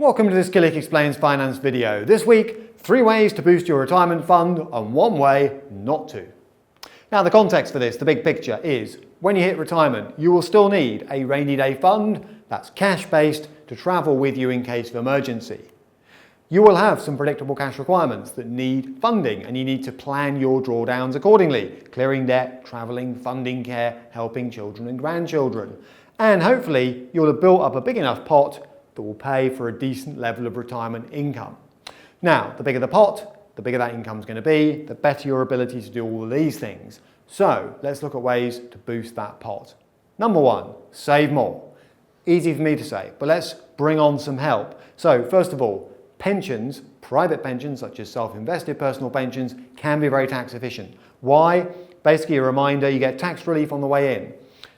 Welcome to this Killik Explains finance video. This week, 3 ways to boost your retirement fund and 1 way not to. Now the context for this, the big picture is, when you hit retirement, you will still need a rainy day fund that's cash based to travel with you in case of emergency. You will have some predictable cash requirements that need funding and you need to plan your drawdowns accordingly, clearing debt, travelling, funding care, helping children and grandchildren. And hopefully you'll have built up a big enough pot that will pay for a decent level of retirement income. Now, the bigger the pot, the bigger that income is going to be, the better your ability to do all of these things. So let's look at ways to boost that pot. Number 1, save more. Easy for me to say, but let's bring on some help. So first of all, pensions, private pensions such as self-invested personal pensions can be very tax efficient. Why? Basically a reminder, you get tax relief on the way in,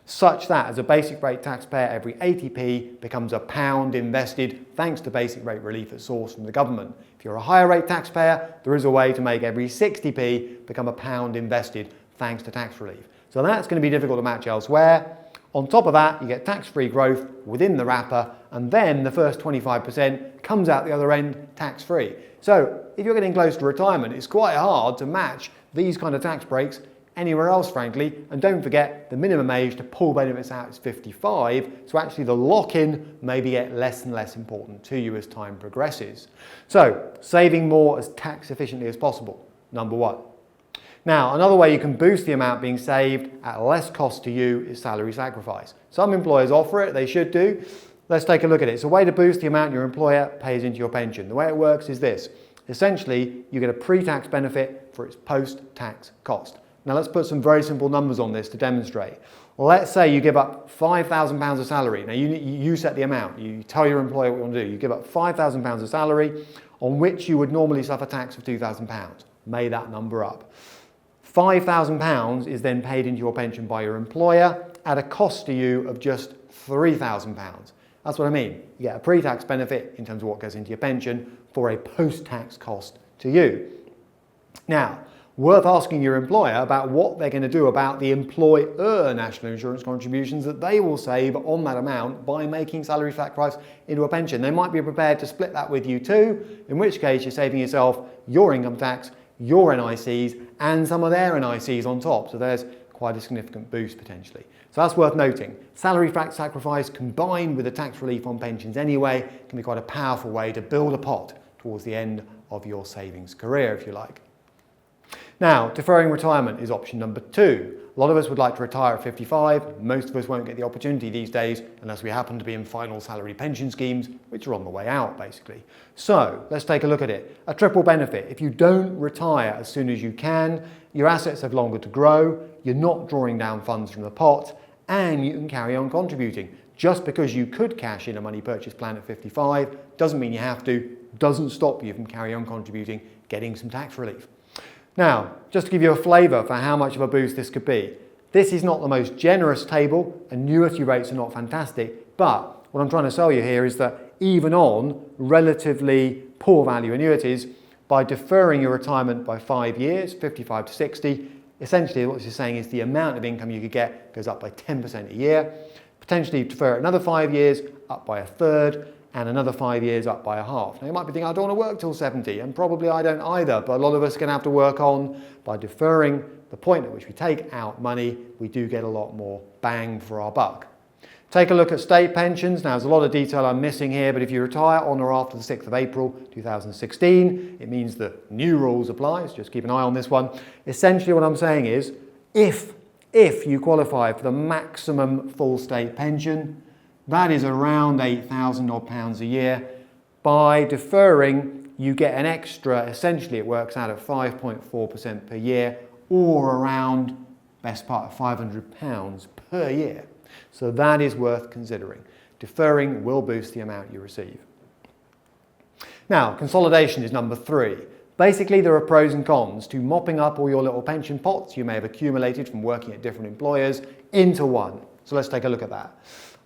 such that as a basic rate taxpayer every 80p becomes £1 invested thanks to basic rate relief at source from the government. If you're a higher rate taxpayer, there is a way to make every 60p become £1 invested thanks to tax relief. So that's going to be difficult to match elsewhere. On top of that, you get tax-free growth within the wrapper, and then the first 25% comes out the other end tax-free. So if you're getting close to retirement, it's quite hard to match these kind of tax breaks anywhere else, frankly. And don't forget, the minimum age to pull benefits out is 55, so actually the lock-in may get less and less important to you as time progresses. So saving more as tax efficiently as possible, number 1. Now, another way you can boost the amount being saved at less cost to you is salary sacrifice. Some employers offer it, they should do. Let's take a look at it. It's a way to boost the amount your employer pays into your pension. The way it works is this. Essentially, you get a pre-tax benefit for its post-tax cost. Now let's put some very simple numbers on this to demonstrate. Let's say you give up £5,000 of salary. Now you set the amount. You tell your employer what you want to do. You give up £5,000 of salary on which you would normally suffer tax of £2,000. Make that number up. £5,000 is then paid into your pension by your employer at a cost to you of just £3,000. That's what I mean. You get a pre-tax benefit in terms of what goes into your pension for a post-tax cost to you. Now, worth asking your employer about what they're going to do about the employer national insurance contributions that they will save on that amount by making salary sacrifice into a pension. They might be prepared to split that with you too, in which case you're saving yourself your income tax, your NICs, and some of their NICs on top. So there's quite a significant boost potentially. So that's worth noting. Salary sacrifice combined with the tax relief on pensions anyway can be quite a powerful way to build a pot towards the end of your savings career, if you like. Now, deferring retirement is option number 2. A lot of us would like to retire at 55. Most of us won't get the opportunity these days unless we happen to be in final salary pension schemes, which are on the way out, basically. So let's take a look at it. A triple benefit. If you don't retire as soon as you can, your assets have longer to grow, you're not drawing down funds from the pot, and you can carry on contributing. Just because you could cash in a money purchase plan at 55 doesn't mean you have to, doesn't stop you from carrying on contributing, getting some tax relief. Now, just to give you a flavour for how much of a boost this could be, this is not the most generous table, annuity rates are not fantastic, but what I'm trying to sell you here is that even on relatively poor value annuities, by deferring your retirement by 5 years, 55 to 60, essentially what this is saying is the amount of income you could get goes up by 10% a year, potentially defer it another 5 years, up by a third, and another 5 years up by a half. Now you might be thinking, I don't want to work till 70, and probably I don't either, but a lot of us are going to have to work on, by deferring the point at which we take out money, we do get a lot more bang for our buck. Take a look at state pensions. Now there's a lot of detail I'm missing here, but if you retire on or after the 6th of April 2016, it means that new rules apply, so just keep an eye on this one. Essentially what I'm saying is, if you qualify for the maximum full state pension, that is around £8,000 a year. By deferring, you get an extra, essentially it works out at 5.4% per year, or around, best part of £500 per year. So that is worth considering. Deferring will boost the amount you receive. Now, consolidation is number 3. Basically, there are pros and cons to mopping up all your little pension pots you may have accumulated from working at different employers into one. So let's take a look at that.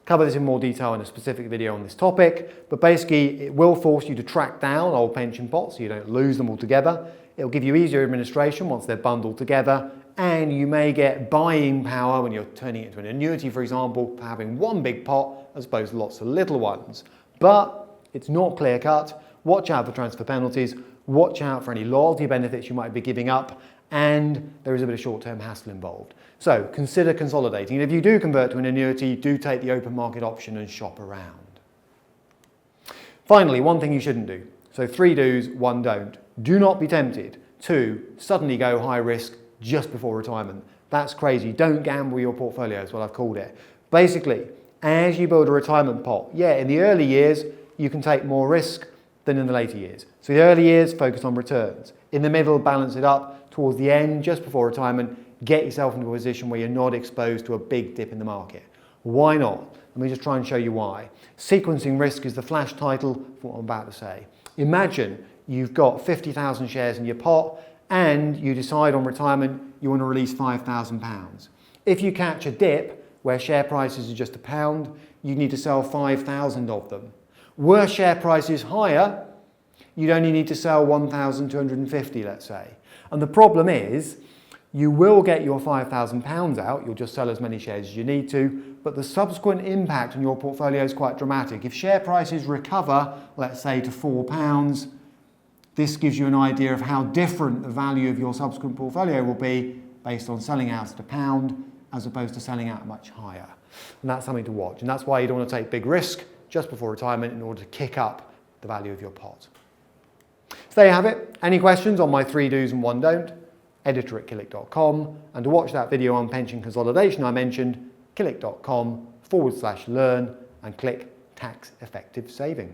Cover this in more detail in a specific video on this topic, but basically it will force you to track down old pension pots so you don't lose them altogether. It'll give you easier administration once they're bundled together, and you may get buying power when you're turning it into an annuity, for example, for having one big pot as opposed to lots of little ones. But It's not clear cut. Watch out for transfer penalties. Watch out for any loyalty benefits you might be giving up. And there is a bit of short-term hassle involved. So consider consolidating. And if you do convert to an annuity, do take the open market option and shop around. Finally, one thing you shouldn't do. So 3 do's, 1 don't. Do not be tempted to suddenly go high risk just before retirement. That's crazy. Don't gamble your portfolio is what I've called it. Basically, as you build a retirement pot, in the early years, you can take more risk than in the later years. So the early years, focus on returns. In the middle, balance it up. Towards the end, just before retirement, get yourself into a position where you're not exposed to a big dip in the market. Why not? Let me just try and show you why. Sequencing risk is the flash title for what I'm about to say. Imagine you've got 50,000 shares in your pot and you decide on retirement you want to release £5,000. If you catch a dip where share prices are just £1, you need to sell 5,000 of them. Were share prices higher, you'd only need to sell 1,250, let's say. And the problem is, you will get your £5,000 out, you'll just sell as many shares as you need to, but the subsequent impact on your portfolio is quite dramatic. If share prices recover, let's say to £4, this gives you an idea of how different the value of your subsequent portfolio will be based on selling out at £1 as opposed to selling out much higher. And that's something to watch. And that's why you don't want to take big risk just before retirement in order to kick up the value of your pot. So there you have it. Any questions on my 3 do's and 1 don't? Editor at killik.com. And to watch that video on pension consolidation I mentioned, killik.com/learn and click tax effective saving.